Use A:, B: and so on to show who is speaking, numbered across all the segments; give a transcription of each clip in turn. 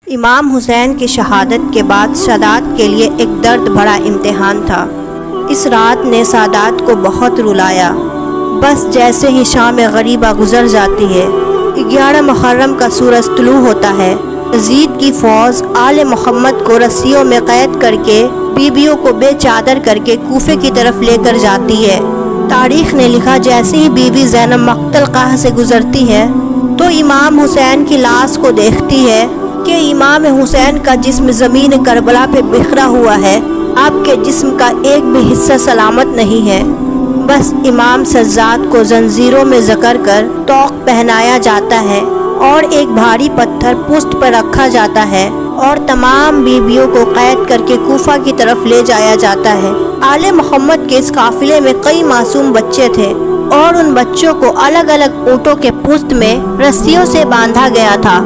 A: امام حسین کی شہادت کے بعد سادات کے لیے ایک درد بھرا امتحان تھا۔ اس رات نے سادات کو بہت رلایا۔ بس جیسے ہی شام غریبہ گزر جاتی ہے، 11 محرم کا سورج طلوع ہوتا ہے، یزید کی فوج آل محمد کو رسیوں میں قید کر کے بیویوں کو بے چادر کر کے کوفے کی طرف لے کر جاتی ہے۔ تاریخ نے لکھا جیسے ہی بیوی زینب مقتل گاہ سے گزرتی ہے تو امام حسین کی لاش کو دیکھتی ہے کہ امام حسین کا جسم زمین کربلا پہ بکھرا ہوا ہے، آپ کے جسم کا ایک بھی حصہ سلامت نہیں ہے۔ بس امام سجاد کو زنجیروں میں جکڑ کر طوق پہنایا جاتا ہے اور ایک بھاری پتھر پشت پر رکھا جاتا ہے اور تمام بیویوں کو قید کر کے کوفہ کی طرف لے جایا جاتا ہے۔ آل محمد کے اس قافلے میں کئی معصوم بچے تھے اور ان بچوں کو الگ الگ اونٹوں کے پشت میں رسیوں سے باندھا گیا تھا۔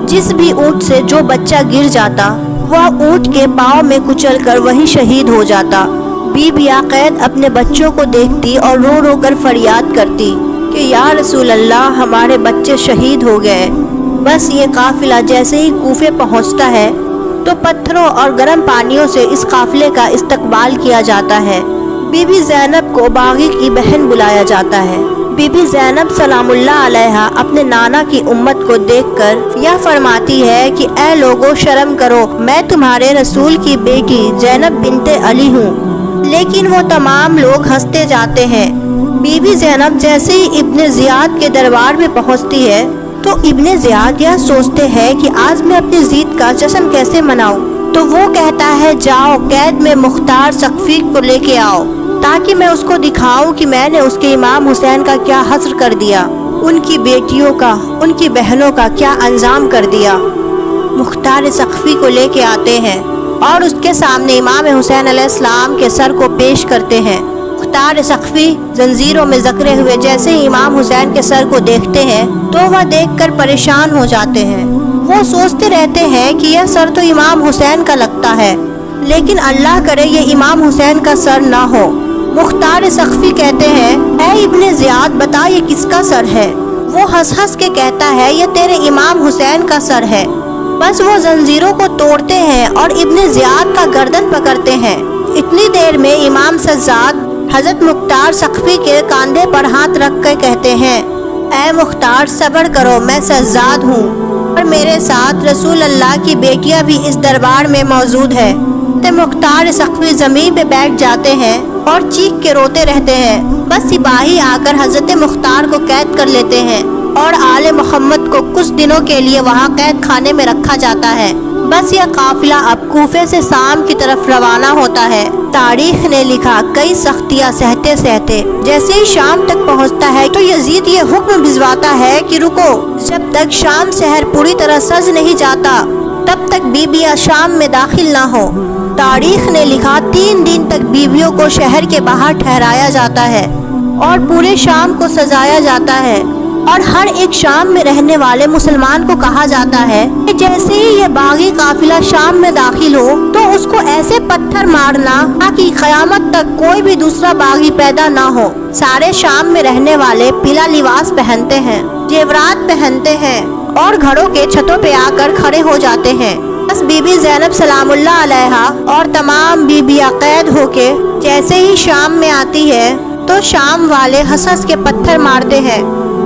A: جس بھی اونٹ سے جو بچہ گر جاتا وہ اونٹ کے پاؤں میں کچل کر وہیں شہید ہو جاتا۔ بیویاں قید اپنے بچوں کو دیکھتی اور رو رو کر فریاد کرتی کہ یا رسول اللہ، ہمارے بچے شہید ہو گئے۔ بس یہ قافلہ جیسے ہی کوفے پہنچتا ہے تو پتھروں اور گرم پانیوں سے اس قافلے کا استقبال کیا جاتا ہے۔ بی بی زینب کو باغی کی بہن بلایا جاتا ہے۔ بی بی زینب سلام اللہ علیہا اپنے نانا کی امت کو دیکھ کر یہ فرماتی ہے کہ اے لوگو شرم کرو، میں تمہارے رسول کی بیٹی زینب بنت علی ہوں۔ لیکن وہ تمام لوگ ہنستے جاتے ہیں۔ بی بی زینب جیسے ہی ابن زیاد کے دربار میں پہنچتی ہے تو ابن زیاد یہ سوچتے ہیں کہ آج میں اپنی جیت کا جشن کیسے مناؤں، تو وہ کہتا ہے جاؤ قید میں مختار ثقفی کو لے کے آؤ تاکہ میں اس کو دکھاؤں کہ میں نے اس کے امام حسین کا کیا حشر کر دیا، ان کی بیٹیوں کا، ان کی بہنوں کا کیا انجام کر دیا۔ مختار ثقفی کو لے کے آتے ہیں اور اس کے سامنے امام حسین علیہ السلام کے سر کو پیش کرتے ہیں۔ مختار ثقفی زنجیروں میں جکڑے ہوئے جیسے ہی امام حسین کے سر کو دیکھتے ہیں تو وہ دیکھ کر پریشان ہو جاتے ہیں۔ وہ سوچتے رہتے ہیں کہ یہ سر تو امام حسین کا لگتا ہے، لیکن اللہ کرے یہ امام حسین کا سر نہ ہو۔ مختار ثقفی کہتے ہیں اے ابن زیاد، بتا یہ کس کا سر ہے؟ وہ ہنس ہنس کے کہتا ہے یہ تیرے امام حسین کا سر ہے۔ بس وہ زنجیروں کو توڑتے ہیں اور ابن زیاد کا گردن پکڑتے ہیں۔ اتنی دیر میں امام سجاد حضرت مختار ثقفی کے کاندھے پر ہاتھ رکھ کر کہتے ہیں اے مختار صبر کرو، میں سجاد ہوں اور میرے ساتھ رسول اللہ کی بیٹیاں بھی اس دربار میں موجود ہے۔ مختار ثقفی زمین پہ بیٹھ جاتے ہیں اور چیخ کے روتے رہتے ہیں۔ بس سپاہی آ کر حضرت مختار کو قید کر لیتے ہیں اور آل محمد کو کچھ دنوں کے لیے وہاں قید خانے میں رکھا جاتا ہے۔ بس یہ قافلہ اب کوفے سے شام کی طرف روانہ ہوتا ہے۔ تاریخ نے لکھا کئی سختیاں سہتے سہتے جیسے ہی شام تک پہنچتا ہے تو یزید یہ حکم بھجواتا ہے کہ رکو، جب تک شام شہر پوری طرح سج نہیں جاتا تب تک بیویاں شام میں داخل نہ ہو۔ تاریخ نے لکھا 3 دن تک بیویوں کو شہر کے باہر ٹھہرایا جاتا ہے اور پورے شام کو سجایا جاتا ہے، اور ہر ایک شام میں رہنے والے مسلمان کو کہا جاتا ہے کہ جیسے ہی یہ باغی قافلہ شام میں داخل ہو تو اس کو ایسے پتھر مارنا تاکہ قیامت تک کوئی بھی دوسرا باغی پیدا نہ ہو۔ سارے شام میں رہنے والے پیلا لباس پہنتے ہیں، زیورات پہنتے ہیں اور گھروں کے چھتوں پہ آ کر کھڑے ہو جاتے ہیں۔ بس بی بی زینب سلام اللہ علیہا اور تمام بیویاں قید ہو کے جیسے ہی شام میں آتی ہے تو شام والے ہنس ہنس کے پتھر مارتے ہیں۔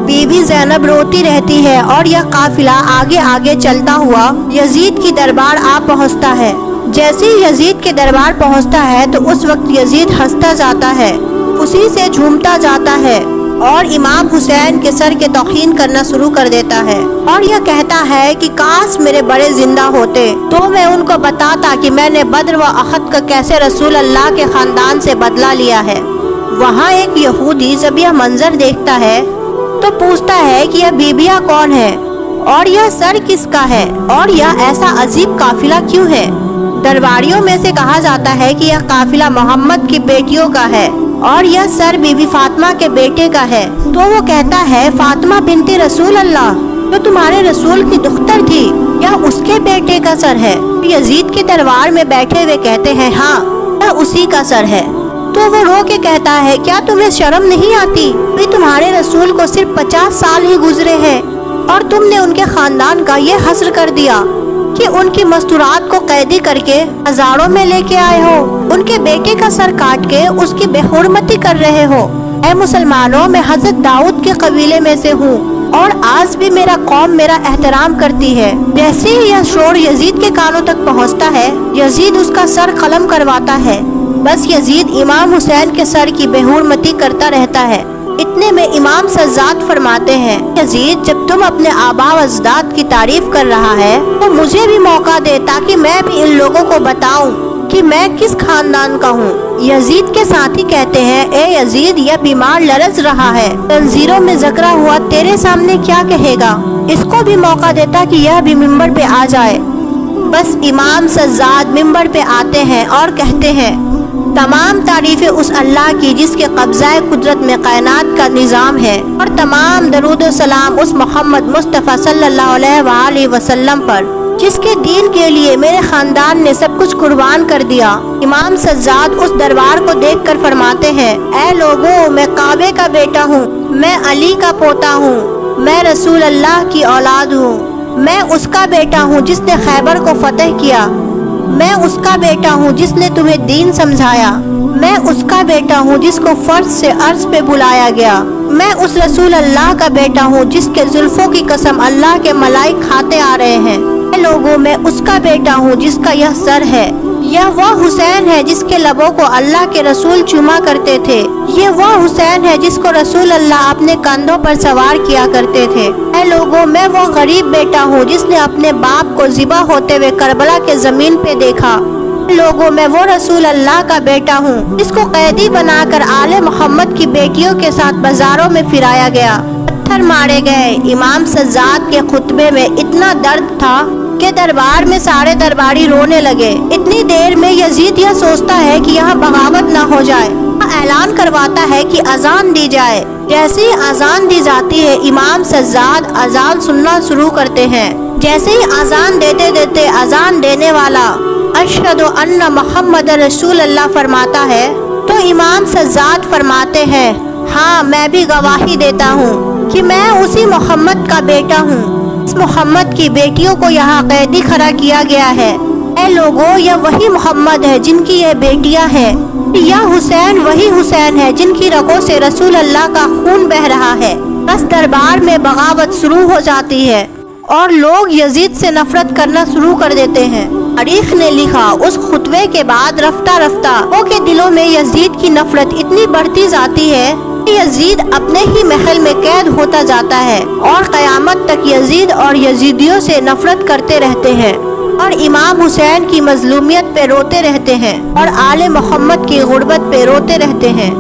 A: بی بی زینب روتی رہتی ہے اور یہ قافلہ آگے آگے چلتا ہوا یزید کی دربار آ پہنچتا ہے۔ جیسے ہی یزید کے دربار پہنچتا ہے تو اس وقت یزید ہنستا جاتا ہے، اسی سے جھومتا جاتا ہے اور امام حسین کے سر کے توہین کرنا شروع کر دیتا ہے اور یہ کہتا ہے کہ کاش میرے بڑے زندہ ہوتے تو میں ان کو بتاتا کہ میں نے بدر و احد کا کیسے رسول اللہ کے خاندان سے بدلہ لیا ہے۔ وہاں ایک یہودی جب یہ منظر دیکھتا ہے تو پوچھتا ہے کہ یہ بیویاں کون ہیں اور یہ سر کس کا ہے اور یہ ایسا عجیب قافلہ کیوں ہے؟ درباریوں میں سے کہا جاتا ہے کہ یہ قافلہ محمد کی بیٹیوں کا ہے اور یہ سر بی بی فاطمہ کے بیٹے کا ہے۔ تو وہ کہتا ہے فاطمہ بنت رسول اللہ جو تمہارے رسول کی دختر تھی، یہ اس کے بیٹے کا سر ہے؟ یزید کے دربار میں بیٹھے ہوئے کہتے ہیں ہاں، یہ اسی کا سر ہے۔ تو وہ رو کے کہتا ہے کیا تمہیں شرم نہیں آتی؟ تمہارے رسول کو صرف 50 سال ہی گزرے ہیں اور تم نے ان کے خاندان کا یہ حشر کر دیا کہ ان مستورات کو قیدی کر کے ہزاروں میں لے کے آئے ہو، ان کے بیٹے کا سر کاٹ کے اس کی بے حرمتی کر رہے ہو۔ اے مسلمانوں، میں حضرت داؤد کے قبیلے میں سے ہوں اور آج بھی میرا قوم میرا احترام کرتی ہے۔ جیسے ہی یہ شور یزید کے کانوں تک پہنچتا ہے، یزید اس کا سر قلم کرواتا ہے۔ بس یزید امام حسین کے سر کی بے حرمتی کرتا رہتا ہے۔ اتنے میں امام سجاد فرماتے ہیں، یزید جب تم اپنے آبا و اجداد کی تعریف کر رہا ہے تو مجھے بھی موقع دے تاکہ میں بھی ان لوگوں کو بتاؤں کہ میں کس خاندان کا ہوں۔ یزید کے ساتھی کہتے ہیں، اے یزید، یہ بیمار لرز رہا ہے، تنظیروں میں ذکر ہوا تیرے سامنے کیا کہے گا؟ اس کو بھی موقع دیتا کہ یہ بھی منبر پہ آ جائے۔ بس امام سجاد منبر پہ آتے ہیں اور کہتے ہیں، تمام تعریفیں اس اللہ کی جس کے قبضہ قدرت میں کائنات کا نظام ہے، اور تمام درود و سلام اس محمد مصطفیٰ صلی اللہ علیہ وآلہ وسلم پر جس کے دین کے لیے میرے خاندان نے سب کچھ قربان کر دیا۔ امام سجاد اس دربار کو دیکھ کر فرماتے ہیں، اے لوگوں، میں کعبے کا بیٹا ہوں، میں علی کا پوتا ہوں، میں رسول اللہ کی اولاد ہوں، میں اس کا بیٹا ہوں جس نے خیبر کو فتح کیا، میں اس کا بیٹا ہوں جس نے تمہیں دین سمجھایا، میں اس کا بیٹا ہوں جس کو فرض سے عرض پہ بلایا گیا، میں اس رسول اللہ کا بیٹا ہوں جس کے زلفوں کی قسم اللہ کے ملائک کھاتے آ رہے ہیں۔ اے لوگوں، میں اس کا بیٹا ہوں جس کا یہ سر ہے، یہ وہ حسین ہے جس کے لبوں کو اللہ کے رسول چوما کرتے تھے، یہ وہ حسین ہے جس کو رسول اللہ اپنے کندھوں پر سوار کیا کرتے تھے۔ اے لوگوں، میں وہ غریب بیٹا ہوں جس نے اپنے باپ کو ذبح ہوتے ہوئے کربلا کے زمین پہ دیکھا۔ لوگوں، میں وہ رسول اللہ کا بیٹا ہوں جس کو قیدی بنا کر آل محمد کی بیٹیوں کے ساتھ بازاروں میں پھرایا گیا، پتھر مارے گئے۔ امام سجاد کے خطبے میں اتنا درد تھا کہ دربار میں سارے درباری رونے لگے۔ اتنی دیر میں یزید یہ سوچتا ہے کہ یہاں بغاوت نہ ہو جائے، اعلان کرواتا ہے کہ اذان دی جائے۔ جیسے ہی اذان دی جاتی ہے، امام سجاد اذان سننا شروع کرتے ہیں۔ جیسے ہی اذان دیتے دیتے اذان دینے والا اشہد ان محمد رسول اللہ فرماتا ہے تو امام سجاد فرماتے ہیں، ہاں میں بھی گواہی دیتا ہوں کہ میں اسی محمد کا بیٹا ہوں۔ اس محمد کی بیٹیوں کو یہاں قیدی کھڑا کیا گیا ہے۔ اے لوگوں، یہ وہی محمد ہے جن کی یہ بیٹیاں ہیں، یہ حسین وہی حسین ہے جن کی رگوں سے رسول اللہ کا خون بہ رہا ہے۔ بس دربار میں بغاوت شروع ہو جاتی ہے اور لوگ یزید سے نفرت کرنا شروع کر دیتے ہیں۔ تاریخ نے لکھا، اس خطبے کے بعد رفتہ رفتہ لوگوں کے دلوں میں یزید کی نفرت اتنی بڑھتی جاتی ہے کہ یزید اپنے ہی محل میں قید ہوتا جاتا ہے اور قیامت تک یزید اور یزیدیوں سے نفرت کرتے رہتے ہیں اور امام حسین کی مظلومیت پہ روتے رہتے ہیں اور آل محمد کی غربت پہ روتے رہتے ہیں۔